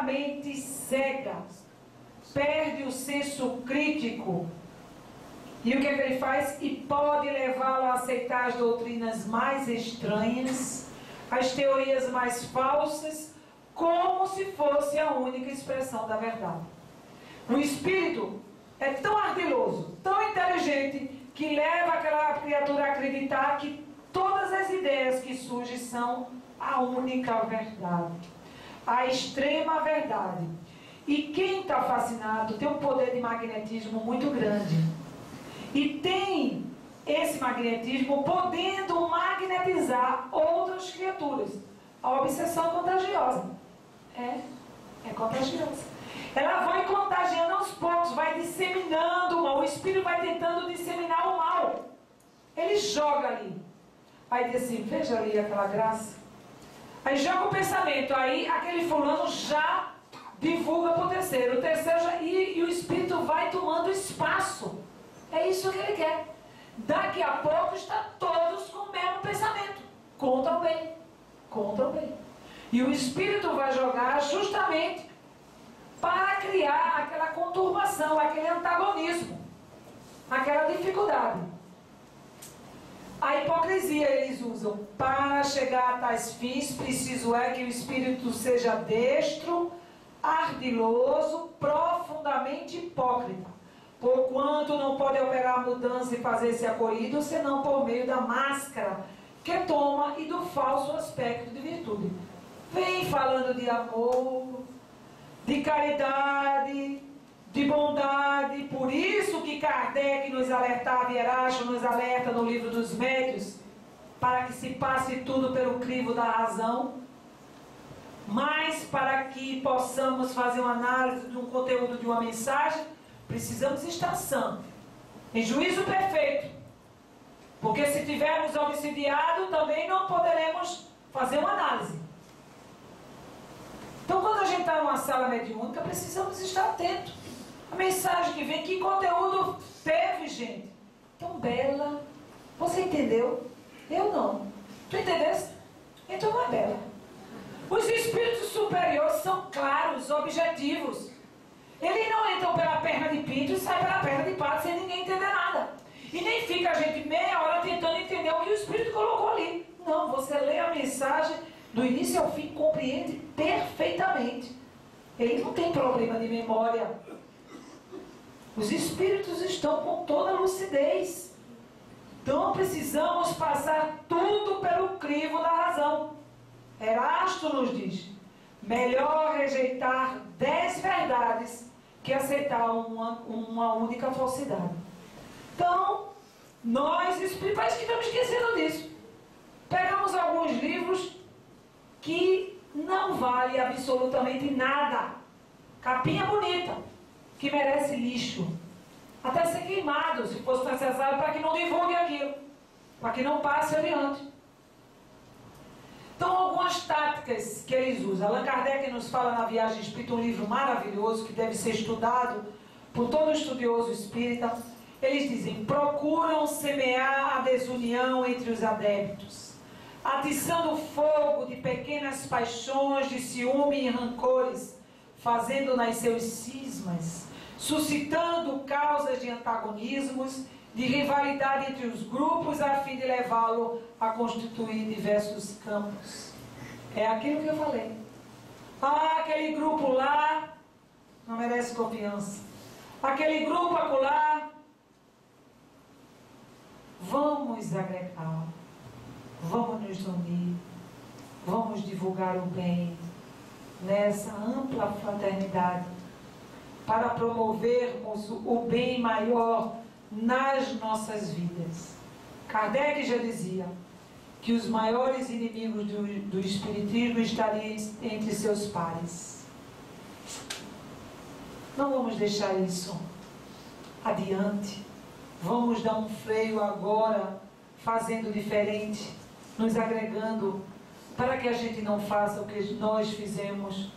completamente cega, perde o senso crítico. E o que é que ele faz? E pode levá-lo a aceitar as doutrinas mais estranhas, as teorias mais falsas, como se fosse a única expressão da verdade. O espírito é tão ardiloso, tão inteligente, que leva aquela criatura a acreditar que todas as ideias que surgem são a única verdade, a extrema verdade. E quem está fascinado tem um poder de magnetismo muito grande. E tem esse magnetismo podendo magnetizar outras criaturas. A obsessão contagiosa. É contagiosa. Ela vai contagiando aos poucos, vai disseminando o mal. O espírito vai tentando disseminar o mal. Ele joga ali. Aí diz assim, veja ali aquela graça. Aí joga o pensamento. Aí aquele fulano já divulga para o terceiro. O terceiro já, e o espírito vai tomando espaço. É isso que ele quer. Daqui a pouco está todos com o mesmo pensamento. Contam bem. Contam bem. E o espírito vai jogar justamente para criar aquela conturbação, aquele antagonismo, aquela dificuldade. A hipocrisia eles usam. Para chegar a tais fins, preciso é que o espírito seja destro, ardiloso, profundamente hipócrita, porquanto não pode operar mudança e fazer-se acolhido, senão por meio da máscara que toma e do falso aspecto de virtude. Vem falando de amor, de caridade, de bondade. Por isso que Kardec nos alertava, e Erasto nos alerta no livro dos Médios, para que se passe tudo pelo crivo da razão. Mas para que possamos fazer uma análise de um conteúdo de uma mensagem, precisamos estar sãos, em juízo perfeito. Porque se tivermos obsidiado, também não poderemos fazer uma análise. Então, quando a gente está numa sala mediúnica, precisamos estar atentos. A mensagem que vem, que conteúdo teve, gente? Tão bela. Você entendeu? Eu não. Tu entendeste? Então não é bela. Os espíritos superiores são claros, objetivos. Eles não entram pela perna de pinto e saem pela perna de pato sem ninguém entender nada. E nem fica a gente meia hora tentando entender o que o espírito colocou ali. Não, você lê a mensagem do início ao fim, compreende perfeitamente. Ele não tem problema de memória. Os espíritos estão com toda a lucidez. Então precisamos passar tudo pelo crivo da razão. Erasto nos diz: melhor rejeitar 10 verdades que aceitar uma única falsidade. Então, nós espirituais que estamos esquecendo disso. Pegamos alguns livros que não vale absolutamente nada. Capinha bonita, que merece lixo. Até ser queimado, se fosse necessário, para que não divulgue aquilo, para que não passe adiante. Então, algumas táticas que eles usam. Allan Kardec nos fala na Viagem Espírita, um livro maravilhoso que deve ser estudado por todo estudioso espírita. Eles dizem: procuram semear a desunião entre os adeptos, atiçando o fogo de pequenas paixões, de ciúme e rancores, fazendo nascer os cismas, suscitando causas de antagonismos, de rivalidade entre os grupos, a fim de levá-lo a constituir diversos campos. É aquilo que eu falei. Ah, aquele grupo lá não merece confiança. Aquele grupo acolá, vamos agregar, vamos nos unir, vamos divulgar o bem nessa ampla fraternidade, para promovermos o bem maior nas nossas vidas. Kardec já dizia que os maiores inimigos do Espiritismo estariam entre seus pares. Não vamos deixar isso adiante. Vamos dar um freio agora, fazendo diferente, nos agregando, para que a gente não faça o que nós fizemos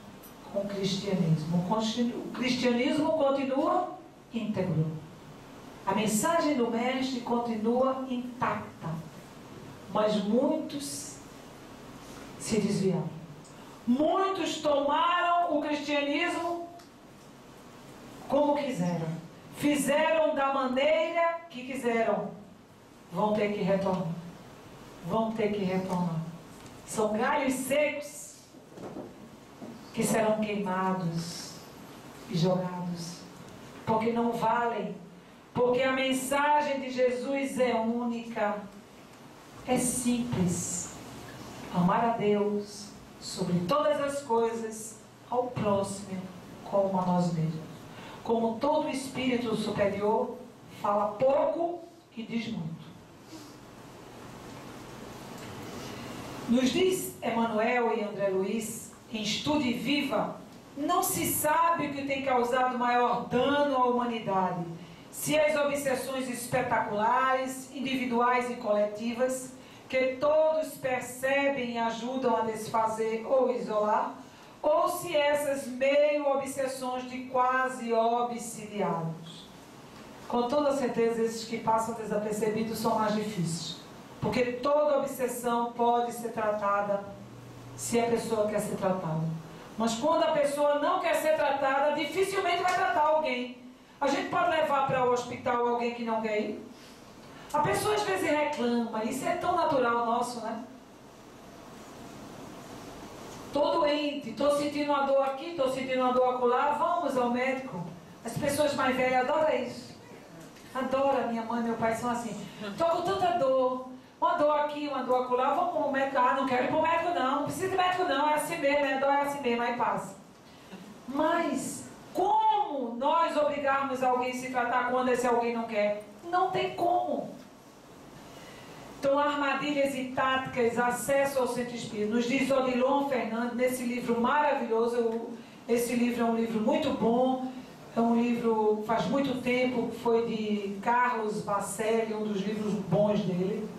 com o cristianismo. O cristianismo continua íntegro. A mensagem do Mestre continua intacta. Mas muitos se desviaram. Muitos tomaram o cristianismo como quiseram. Fizeram da maneira que quiseram. Vão ter que retornar. Vão ter que retornar. São galhos secos que serão queimados e jogados. Porque não valem. Porque a mensagem de Jesus é única. É simples. Amar a Deus sobre todas as coisas, ao próximo como a nós mesmos. Como todo espírito superior fala pouco e diz muito. Nos diz Emmanuel e André Luiz, em Estude e Viva, não se sabe o que tem causado maior dano à humanidade, se as obsessões espetaculares, individuais e coletivas, que todos percebem e ajudam a desfazer ou isolar, ou se essas meio obsessões de quase obsidiados. Com toda certeza, esses que passam desapercebidos são mais difíceis. Porque toda obsessão pode ser tratada se a pessoa quer ser tratada. Mas quando a pessoa não quer ser tratada, dificilmente vai tratar alguém. A gente pode levar para o hospital alguém que não quer ir? A pessoa às vezes reclama, isso é tão natural nosso, né? Estou doente, estou sentindo uma dor aqui, estou sentindo uma dor acolá, vamos ao médico. As pessoas mais velhas adoram isso. Adoram, minha mãe e meu pai são assim. Estou com tanta dor, uma dor aqui, uma dor acolá, vamos para o médico. Ah, não quero ir para o médico não, não precisa de médico não, é assim mesmo, a dor é assim mesmo, aí passa. Mas, como nós obrigarmos alguém a se tratar quando esse alguém não quer? Não tem como. Então, armadilhas e táticas, acesso ao centro espírita. Nos diz Odilon Fernandes, nesse livro maravilhoso. Esse livro é um livro muito bom. É um livro, faz muito tempo, foi de Carlos Bacelli, um dos livros bons dele.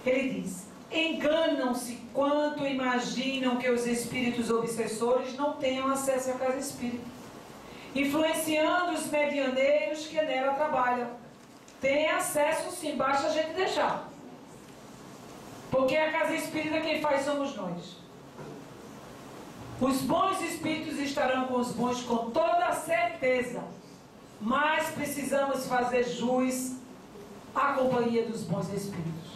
Ele diz: enganam-se quanto imaginam que os espíritos obsessores não tenham acesso à casa espírita, influenciando os medianeiros que nela trabalham. Tem acesso sim, basta a gente deixar. Porque a casa espírita quem faz somos nós. Os bons espíritos estarão com os bons com toda certeza. Mas precisamos fazer jus à companhia dos bons espíritos.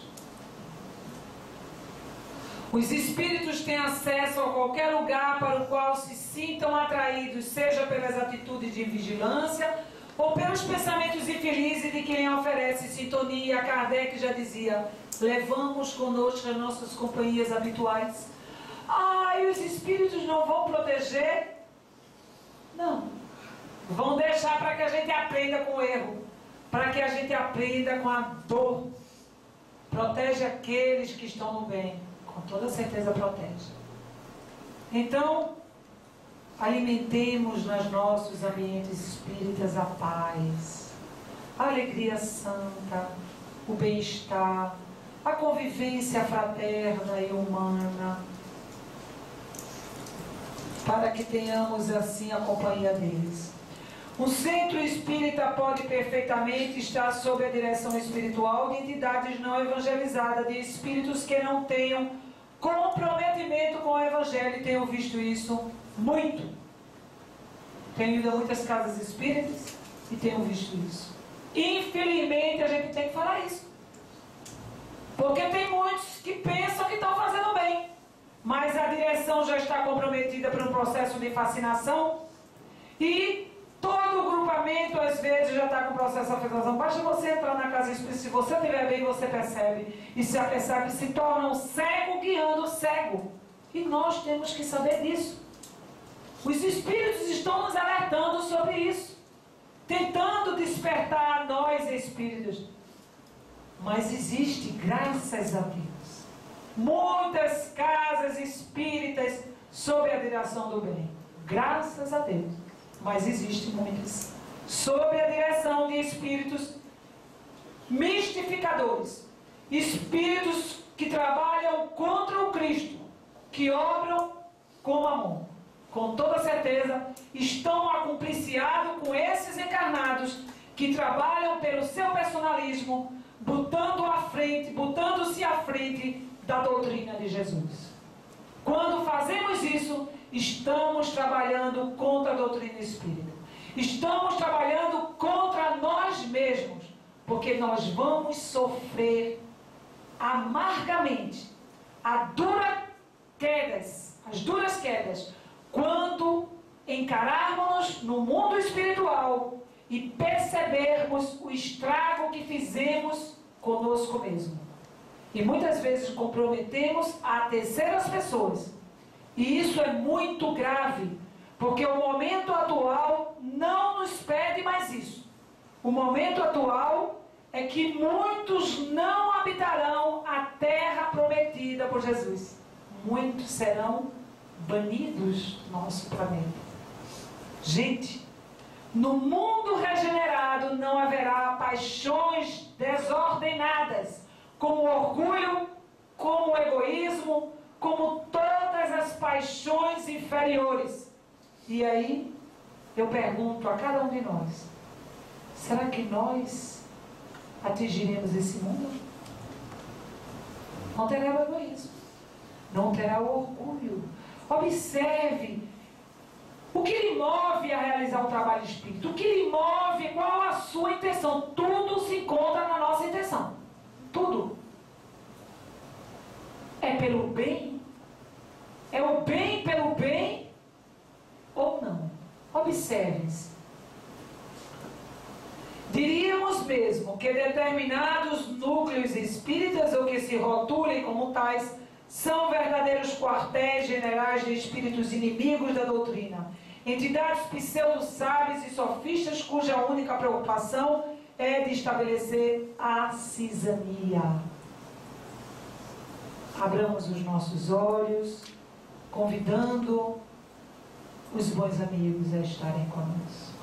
Os espíritos têm acesso a qualquer lugar para o qual se sintam atraídos, seja pelas atitudes de vigilância ou pelos pensamentos infelizes de quem oferece sintonia. Kardec já dizia: levamos conosco as nossas companhias habituais. E os espíritos não vão proteger? Não. Vão deixar para que a gente aprenda com o erro, para que a gente aprenda com a dor. Protege aqueles que estão no bem. Com toda certeza protege. Então, alimentemos nos nossos ambientes espíritas a paz, a alegria santa, o bem-estar, a convivência fraterna e humana, para que tenhamos assim a companhia deles. Um centro espírita pode perfeitamente estar sob a direção espiritual de entidades não evangelizadas, de espíritos que não tenham comprometimento com o Evangelho. Tenho visto isso muito. Tenho ido a muitas casas espíritas e tenho visto isso. Infelizmente a gente tem que falar isso. Porque tem muitos que pensam que estão fazendo bem, mas a direção já está comprometida por um processo de fascinação e todo o grupamento às vezes já está com processo de afetação. Basta você entrar na casa espírita, se você estiver bem, você percebe, e se apercebe, se torna um cego guiando o cego. E nós temos que saber disso. Os espíritos estão nos alertando sobre isso, tentando despertar a nós espíritos. Mas existe, graças a Deus, muitas casas espíritas sob a direção do bem. Graças a Deus. Mas existem muitas sob a direção de espíritos mistificadores, espíritos que trabalham contra o Cristo, que obram com Mamon. Com toda certeza estão acumpliciados com esses encarnados que trabalham pelo seu personalismo, botando-se à frente da doutrina de Jesus. Quando fazemos isso, estamos trabalhando contra a doutrina espírita. Estamos trabalhando contra nós mesmos, porque nós vamos sofrer amargamente as duras quedas, quando encararmos no mundo espiritual e percebermos o estrago que fizemos conosco mesmo. E muitas vezes comprometemos a terceiras pessoas. E isso é muito grave, porque o momento atual não nos pede mais isso. O momento atual é que muitos não habitarão a terra prometida por Jesus. Muitos serão banidos do nosso planeta. Gente, no mundo regenerado não haverá paixões desordenadas, como o orgulho, como o egoísmo, como todas as paixões inferiores. E aí, eu pergunto a cada um de nós, será que nós atingiremos esse mundo? Não terá o egoísmo, não terá o orgulho. Observe o que lhe move a realizar um trabalho espírita, o que lhe move, qual a sua intenção. Tudo se encontra na nossa intenção. Tudo. É pelo bem? É o bem pelo bem ou não? Observe-se. Diríamos mesmo que determinados núcleos espíritas, ou que se rotulem como tais, são verdadeiros quartéis generais de espíritos inimigos da doutrina, entidades pseudo-sábias e sofistas cuja única preocupação é de estabelecer a cisania. Abramos os nossos olhos, convidando os bons amigos a estarem conosco.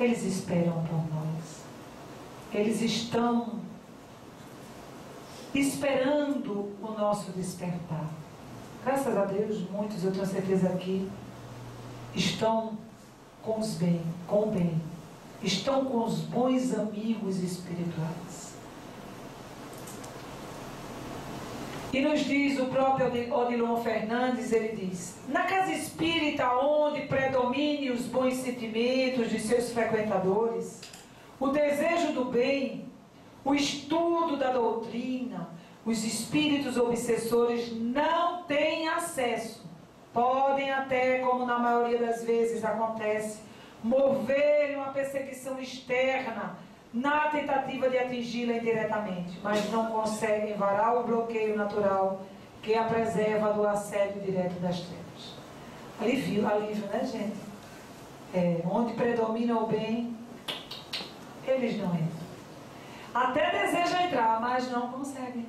Eles esperam por nós. Eles estão esperando o nosso despertar. Graças a Deus, muitos, eu tenho certeza aqui, estão com o bem. Estão com os bons amigos espirituais. E nos diz o próprio Odilon Fernandes, ele diz: na casa espírita onde predominem os bons sentimentos de seus frequentadores, o desejo do bem, o estudo da doutrina, os espíritos obsessores não têm acesso. Podem até, como na maioria das vezes acontece, mover uma perseguição externa na tentativa de atingi-la indiretamente, mas não conseguem varar o bloqueio natural que a preserva do assédio direto das trevas. Alívio, né, gente? Onde predomina o bem, eles não entram. Até desejam entrar, mas não conseguem.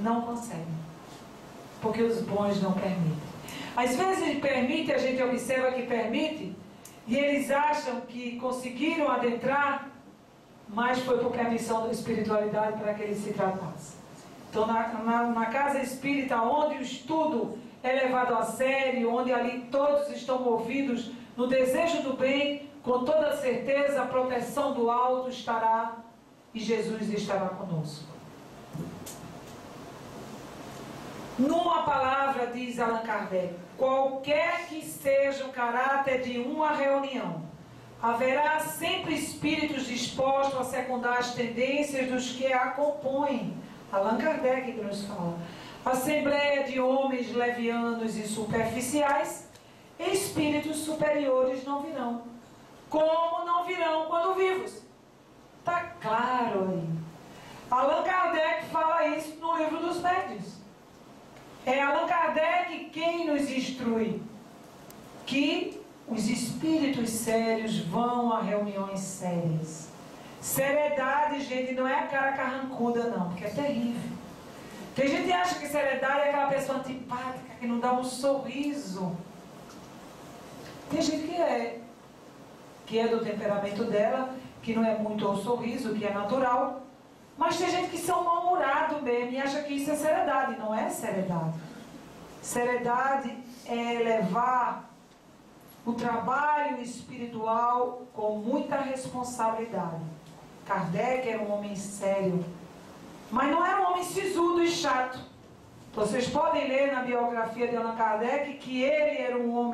Não conseguem. Porque os bons não permitem. Às vezes permite, a gente observa que permite, e eles acham que conseguiram adentrar, mas foi por permissão da espiritualidade para que eles se tratassem. Então, na casa espírita, onde o estudo é levado a sério, onde ali todos estão movidos no desejo do bem, com toda certeza a proteção do alto estará e Jesus estará conosco. Numa palavra, diz Allan Kardec, qualquer que seja o caráter de uma reunião, haverá sempre espíritos dispostos a secundar as tendências dos que a compõem. Allan Kardec que nos fala. Assembleia de homens levianos e superficiais, espíritos superiores não virão. Como não virão quando vivos? Está claro aí. Allan Kardec fala isso no livro dos Médiuns. É Allan Kardec quem nos instrui que os espíritos sérios vão a reuniões sérias. Seriedade, gente, não é a cara carrancuda, não, porque é terrível. Tem gente que acha que seriedade é aquela pessoa antipática, que não dá um sorriso. Tem gente que é do temperamento dela, que não é muito ao sorriso, que é natural. Mas tem gente que são mal-humorados mesmo e acha que isso é seriedade. Não é seriedade. Seriedade é levar o trabalho espiritual com muita responsabilidade. Kardec era um homem sério, mas não era um homem sisudo e chato. Vocês podem ler na biografia de Allan Kardec que ele era um homem